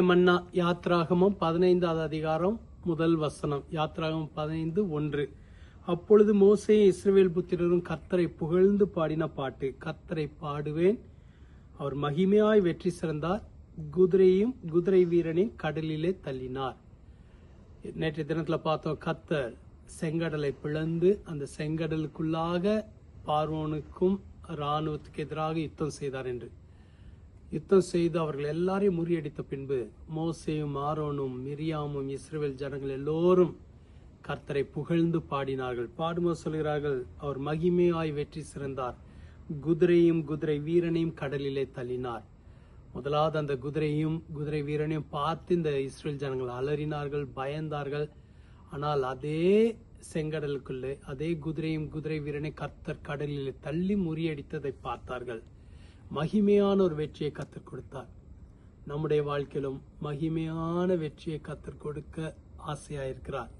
மன்னா. யாத்ராகமம் 15வது அதிகாரம் 1 வசனம். யாத்ராகமம் 15:1. அப்பொழுது மோசே இஸ்ரவேல் புத்திரரும் கர்த்தரை புகழ்ந்து பாடின பாட்டு. கர்த்தரை பாடுவேன், அவர் மகிமையாய் வெற்றி சிறந்தார், குதிரையும் குதிரை வீரனையும் கடலிலே தள்ளினார். நேற்றைய தினத்துல பார்த்தோம், கர்த்தர் செங்கடலை பிளந்து அந்த செங்கடலுக்குள்ளாக பார்வோனுக்கும் இராணுவத்துக்கு எதிராக யுத்தம் செய்தார் என்று. யுத்தம் செய்து அவர்கள் எல்லாரையும் முறியடித்த பின்பு மோசேயும் ஆரோனும் மிரியாமும் இஸ்ரவேல் ஜனங்கள் எல்லோரும் கர்த்தரை புகழ்ந்து பாடினார்கள். பாடும்போது சொல்கிறார்கள், அவர் மகிமையாய் வெற்றி சிறந்தார், குதிரையும் குதிரை வீரனையும் கடலிலே தள்ளினார். முதலாவது அந்த குதிரையும் குதிரை வீரனையும் பார்த்து இந்த இஸ்ரவேல் ஜனங்கள் அலறினார்கள், பயந்தார்கள். ஆனால் அதே செங்கடலுக்குள்ளே அதே குதிரையும் குதிரை வீரனை கர்த்தர் கடலிலே தள்ளி முறியடித்ததை பார்த்தார்கள். மகிமையான ஒரு வெற்றியை கர்த்தர் கொடுத்தார். நம்முடைய வாழ்க்கையிலும் மகிமையான வெற்றியை கர்த்தர் கொடுக்க ஆசையாயிருக்கிறார்,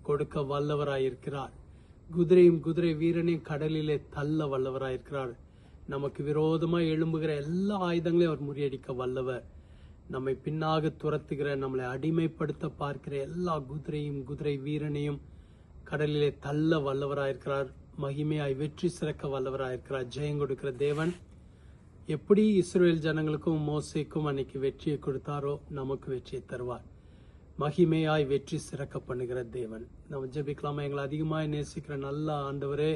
கொடுக்க வல்லவராயிருக்கிறார். குதிரையும் குதிரை வீரனையும் கடலிலே தள்ள வல்லவராயிருக்கிறார். நமக்கு விரோதமாய் எழும்புகிற எல்லா ஆயுதங்களையும் அவர் முறியடிக்க வல்லவர். நம்மை பின்னாக துரத்துகிற, நம்மளை அடிமைப்படுத்த பார்க்கிற எல்லா குதிரையும் குதிரை வீரனையும் கடலிலே தள்ள வல்லவராயிருக்கிறார். மகிமையாய் வெற்றி சிறக்க வல்லவராயிருக்கிறார். ஜெயம் கொடுக்கிற தேவன் எப்படி இஸ்ரவேல் ஜனங்களுக்கும் மோசேக்கும் அன்னைக்கு வெற்றியை கொடுத்தாரோ நமக்கு வெற்றியை தருவார். மகிமையாய் வெற்றி சிறக்க பண்ணுகிற தேவன். நம்ம ஜெபிக்கலாமா? எங்களை அதிகமாய் நேசிக்கிற நல்ல ஆண்டவரே,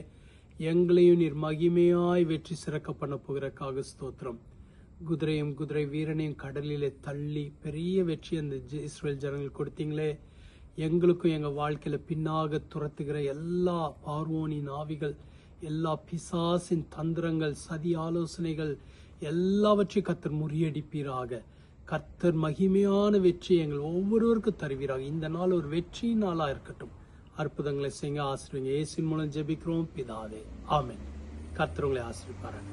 எங்களையும் நீர் மகிமையாய் வெற்றி சிறக்க பண்ண போகிறக்காக ஸ்தோத்திரம். குதிரையும் குதிரை வீரனையும் கடலிலே தள்ளி பெரிய வெற்றி அந்த இஸ்ரவேல் ஜனங்கள் கொடுத்தீங்களே, எங்களுக்கும் எங்க வாழ்க்கையில பின்னாக துரத்துகிற எல்லா பார்வோனின் ஆவிகள், எல்லா பிசாசின் தந்திரங்கள், சதி ஆலோசனைகள் எல்லாவற்றையும் கர்த்தர் முறியடிப்பீராக. கர்த்தர் மகிமையான வெற்றி எங்கள் ஒவ்வொருவருக்கும் தருவீராக. இந்த நாள் ஒரு வெற்றி நாளா இருக்கட்டும். அற்புதங்களை செய்ய ஆசீர்வதிங்க. இயேசுவின் மூலம் ஜெபிக்கிறோம் பிதாவே, ஆமென். கர்த்தர் உங்களை ஆசீர்வதிப்பாராக.